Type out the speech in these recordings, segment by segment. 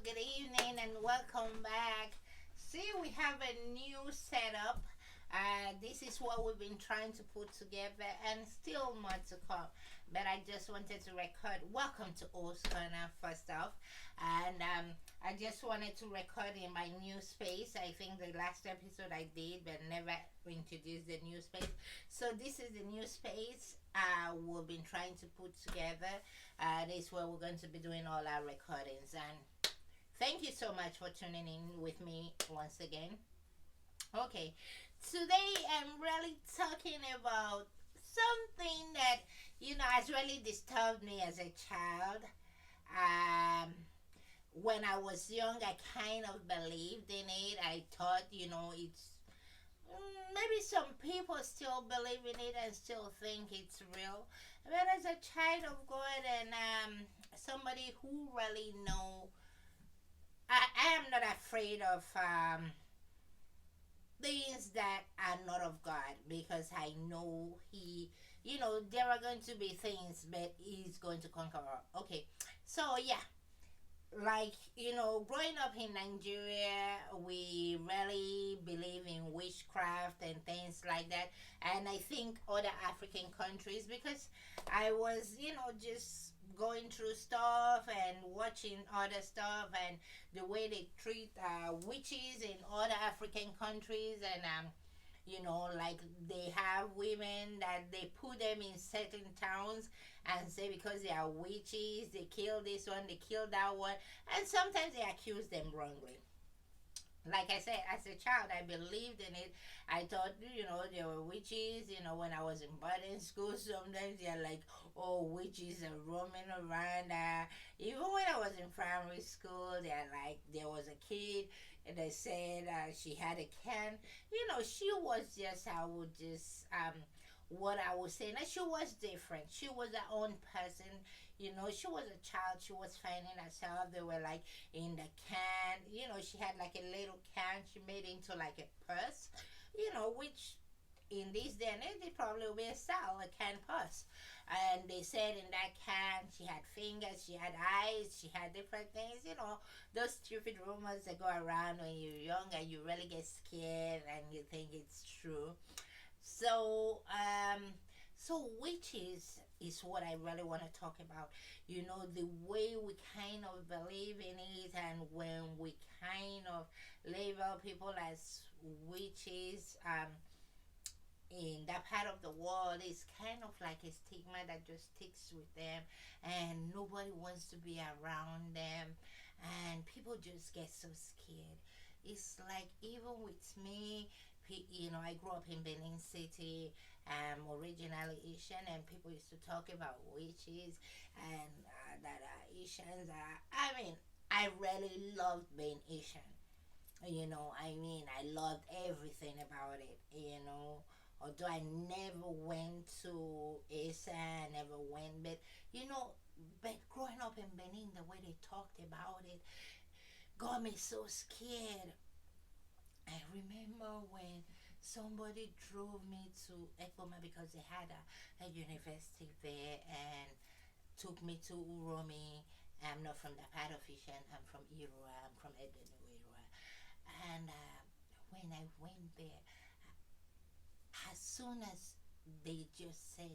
good evening, and welcome back. See, we have a new setup. This is what we've been trying to put together, and still more to come. But I just wanted to record. Welcome to O's Corner, first off. And I just wanted to record in my new space. I think the last episode I did, but never introduced the new space. So, this is the new space we've been trying to put together. This is where we're going to be doing all our recordings. And thank you so much for tuning in with me once again. Okay, today I'm really talking about something that has really disturbed me as a child. Um, when I was young, I kind of believed in it. I thought, it's maybe some people still believe in it and still think it's real. But as a child of God and somebody who really know, I am not afraid of things that are not of God, because I know there are going to be things, but He's going to conquer all. Okay, so yeah, like growing up in Nigeria, we really believe in witchcraft and things like that. And I think other African countries, because I was just going through stuff and watching other stuff, and the way they treat witches in other African countries. And like they have women that they put them in certain towns and say because they are witches, they kill this one, they kill that one, and sometimes they accuse them wrongly. Like I said, as a child, I believed in it. I thought, there were witches. When I was in boarding school, sometimes they're like, oh, witches are roaming around. Even when I was in primary school, they're like, there was a kid, and they said she had a can. She was just, I would just, what I would say. Now, she was different. She was her own person. She was a child. She was finding herself. They were like in the can. She had like a little can. She made into like a purse. Which in this day and age, they probably will sell a can purse. And they said in that can, she had fingers, she had eyes, she had different things. Those stupid rumors that go around when you're young and you really get scared and you think it's true. So, which is what I really want to talk about. The way we kind of believe in it, and when we kind of label people as witches, in that part of the world, is kind of like a stigma that just sticks with them, and nobody wants to be around them, and people just get so scared. It's like even with me, I grew up in Benin City. I'm originally Asian, and people used to talk about witches and that Asians are. I mean, I really loved being Asian. I loved everything about it. Although I never went to ASA, I never went, but growing up in Benin, the way they talked about it got me so scared. I remember when somebody drove me to Ekboma because they had a university there, and took me to Uromi. I'm not from the part of Ishan, I'm from Irua, I'm from Edenu, Irua. And when I went there, as soon as they just said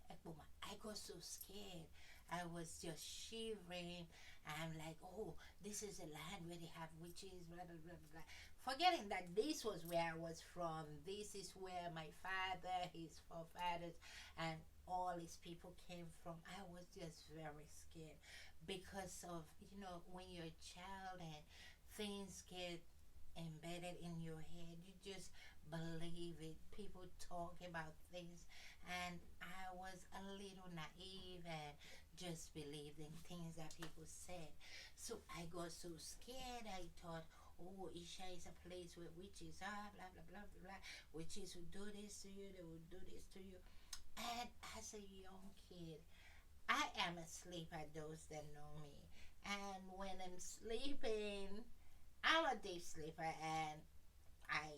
Ekboma, I got so scared. I was just shivering. I'm like, oh, this is a land where they have witches, blah, blah, blah, blah. Forgetting that this was where I was from. This is where my father, his forefathers, and all his people came from. I was just very scared because of, when you're a child and things get embedded in your head. You just believe it. People talk about things, and I was a little naive and just believed in things that people said. So I got so scared. I thought, oh, Isha is a place where witches are, blah blah blah blah blah. Witches will do this to you. They will do this to you. And as a young kid, I am asleep at those that know me. And when I'm sleeping, I'm a deep sleeper, and I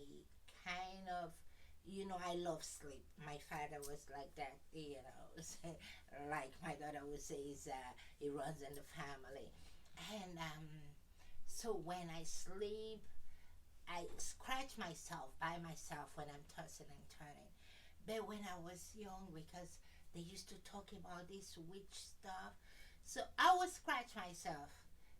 kind of, I love sleep. My father was like that, like my daughter would say, it runs in the family. And So when I sleep, I scratch myself by myself when I'm tossing and turning. But when I was young, because they used to talk about this witch stuff, so I would scratch myself.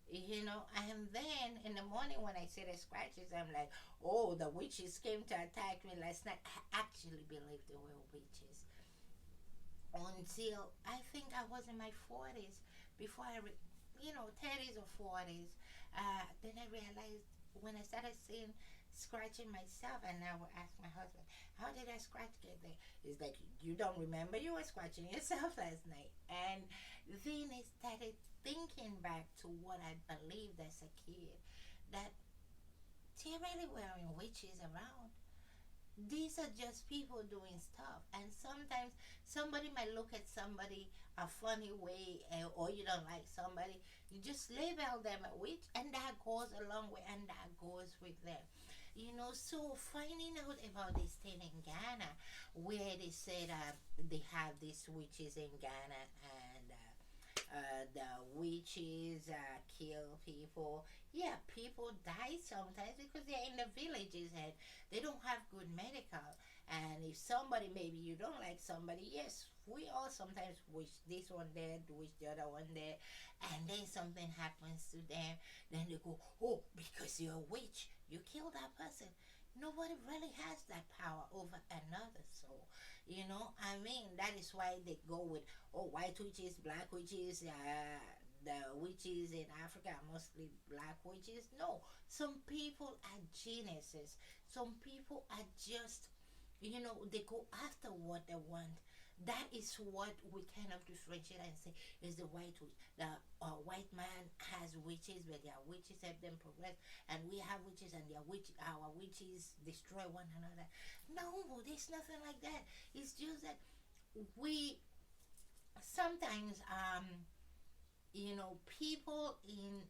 And then in the morning when I see the scratches, I'm like, oh, the witches came to attack me last night. I actually believed they were witches until I think I was in my 40s, before 30s or 40s. Then I realized, when I started seeing scratching myself, and I would ask my husband, how did that scratch get there? It's like, you don't remember you were scratching yourself last night. And then I started thinking back to what I believed as a kid, that there really weren't witches around. These are just people doing stuff, and sometimes somebody might look at somebody a funny way, or you don't like somebody, you just label them a witch, and that goes along with, and that goes with them. So finding out about this thing in Ghana, where they said they have these witches in Ghana, and the witches kill people. Yeah, people die sometimes because they're in the villages and they don't have good medical. And if somebody, maybe you don't like somebody, yes, we all sometimes wish this one dead, wish the other one dead, and then something happens to them, then they go, oh, because you're a witch, you kill that person. Nobody really has that power over another soul. That is why they go with, oh, white witches, black witches, the witches in Africa are mostly black witches. No, some people are geniuses. Some people are just, they go after what they want. That is what we kind of differentiate and say is the white witch. The white man has witches, but their witches help them progress, and we have witches, and our witches destroy one another. No, there's nothing like that. It's just that we sometimes people in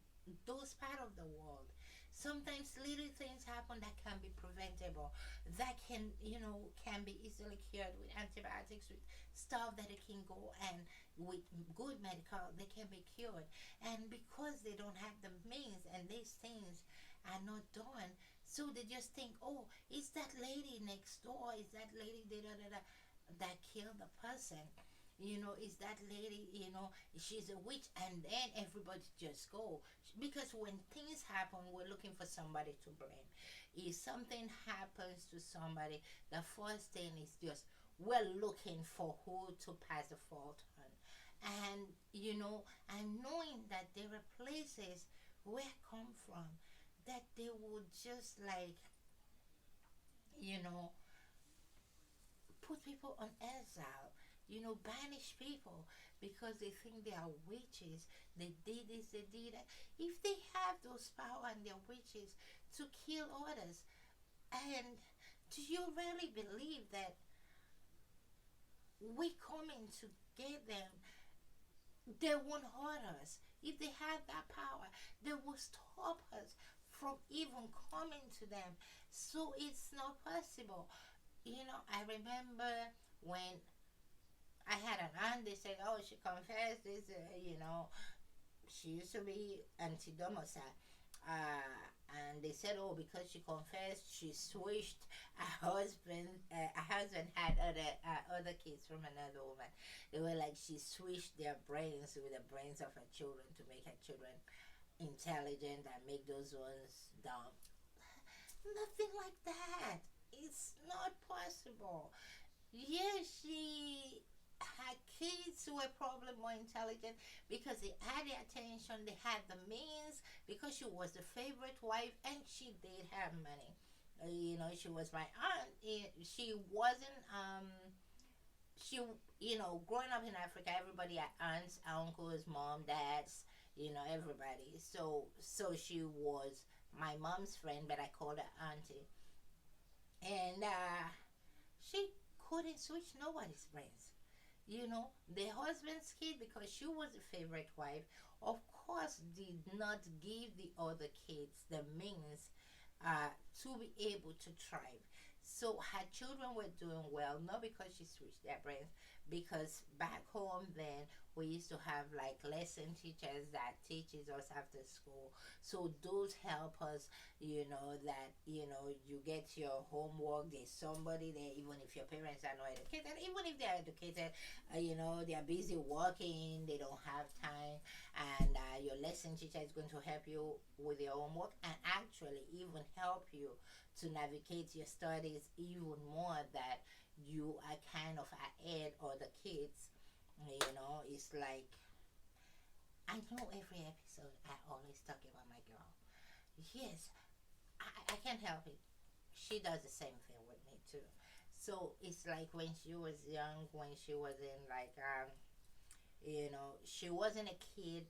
those part of the world, sometimes little things happen that can be preventable, that can be easily cured with antibiotics, with stuff that it can go, and with good medical they can be cured. And because they don't have the means, and these things are not done, so they just think, oh, it's that lady next door, it's that lady that killed the person. Is that lady, she's a witch, and then everybody just go. Because when things happen, we're looking for somebody to blame. If something happens to somebody, the first thing is just, we're looking for who to pass the fault on. And, and knowing that there are places where I come from, that they would just like, you know, put people on exile, banish people because they think they are witches. They did this, they did that. If they have those power and they're witches to kill others, and do you really believe that we coming to get them, they won't hurt us? If they have that power, they will stop us from even coming to them. So it's not possible. I remember when I had an aunt, they said, oh, she confessed this, she used to be anti-domosa. And they said, oh, because she confessed, she switched her husband had other kids from another woman. They were like, she switched their brains with the brains of her children to make her children intelligent and make those ones dumb. Nothing like that. It's not possible. Yes, she her kids were probably more intelligent because they had the attention, they had the means, because she was the favorite wife and she did have money. She was my aunt. She wasn't she growing up in Africa, everybody had aunts, uncles, mom, dads, everybody. So she was my mom's friend, but I called her auntie. And she couldn't switch nobody's brains. The husband's kid, because she was the favorite wife, of course, did not give the other kids the means to be able to thrive. So her children were doing well, not because she switched their brains, because back home then we used to have like lesson teachers that teaches us after school. So those help us, that you get your homework. There's somebody there, even if your parents are not educated, even if they're educated, they are busy working, they don't have time, and your lesson teacher is going to help you with your homework and actually even help you to navigate your studies even more, that you are kind of ahead of the kids. It's like, I know every episode I always talk about my girl. Yes, I can't help it. She does the same thing with me too. So it's like when she was young, when she was in like she wasn't a kid.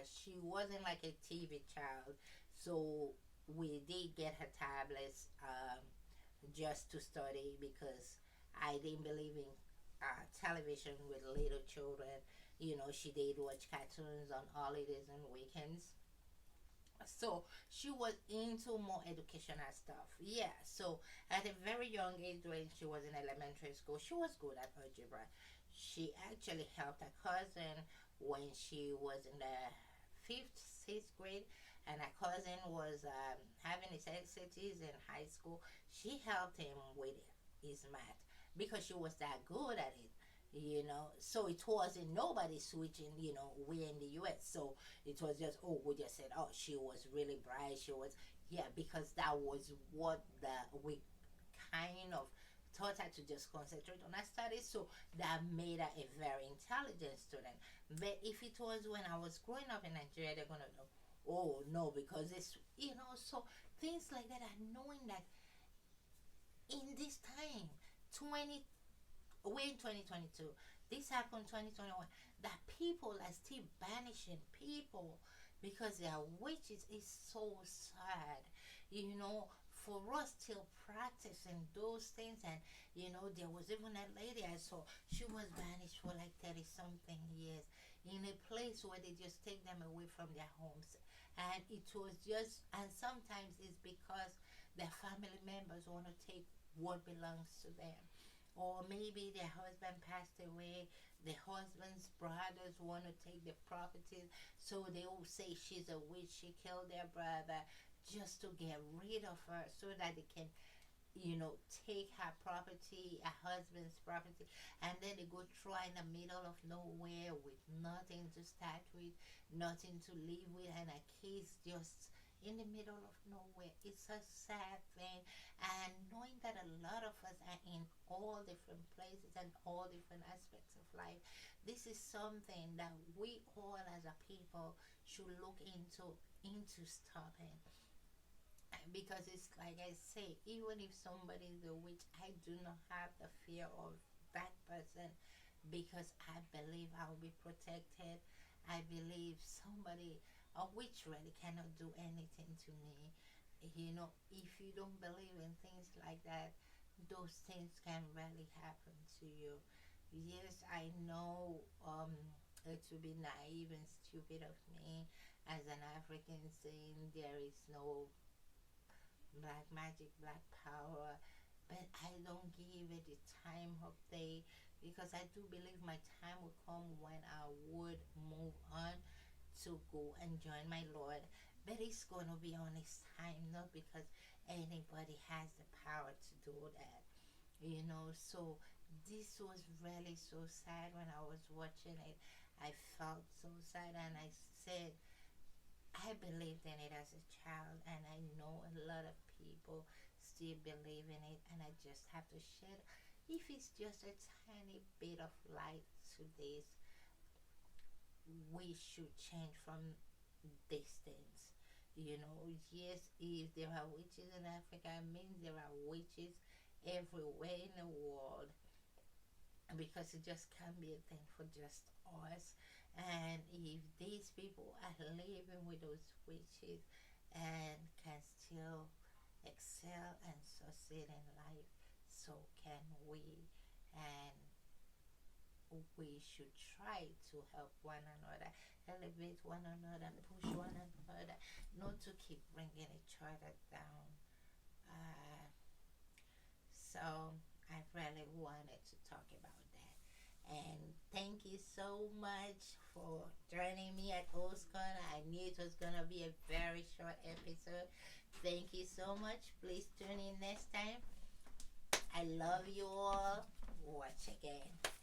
She wasn't like a TV child. So we did get her tablets, just to study, because I didn't believe in television with little children. She did watch cartoons on holidays and weekends. So she was into more educational stuff. Yeah. So at a very young age, when she was in elementary school, she was good at algebra. She actually helped her cousin when she was in the fifth, sixth grade, and her cousin was having his SATs in high school. She helped him with his math because she was that good at it. So it wasn't nobody switching. We're in the US, so it was just, oh, we just said, oh, she was really bright. She was, yeah, because that was what the we kind of taught her to just concentrate on her studies. So that made her a very intelligent student. But if it was when I was growing up in Nigeria, they're gonna know, oh no, because it's, so things like that are knowing that in this time, 20 we're in 2022. This happened 2021. That people are still banishing people because they are witches is so sad. You know, for us still practicing those things, and there was even a lady I saw. She was banished for like 30 something years in a place where they just take them away from their homes, and it was just, and sometimes it's because their family members want to take what belongs to them, or maybe their husband passed away, the husband's brothers want to take the property, so they all say she's a witch, she killed their brother, just to get rid of her so that they can, take her property, her husband's property, and then they go try in the middle of nowhere with nothing to start with, nothing to live with, and a kids just in the middle of nowhere. It's a sad thing, and knowing that a lot of us are in all different places and all different aspects of life, this is something that we all as a people should look into stopping, because it's like I say, even if somebody is a witch, I do not have the fear of that person, because I believe I will be protected. I believe somebody, a witch really cannot do anything to me. If you don't believe in things like that, those things can really happen to you. Yes, I know, it would be naive and stupid of me as an African saying there is no black magic, black power, but I don't give it the time of day, because I do believe my time will come when I would move on to go and join my Lord. But it's going to be on His time, not because anybody has the power to do that. So this was really so sad when I was watching it. I felt so sad, and I said, I believed in it as a child, and I know a lot of people still believe in it, and I just have to shed, if it's just a tiny bit of light to this. We should change from these things. Yes, if there are witches in Africa, it means there are witches everywhere in the world, because it just can't be a thing for just us. And if these people are living with those witches and can still excel and succeed in life, so can we. And we should try to help one another, elevate one another, push one another, not to keep bringing each other down. Uh, So I really wanted to talk about that. And thank you so much for joining me at Oscar. I knew it was gonna be a very short episode. Thank you so much. Please tune in next time. I love you all. Watch again.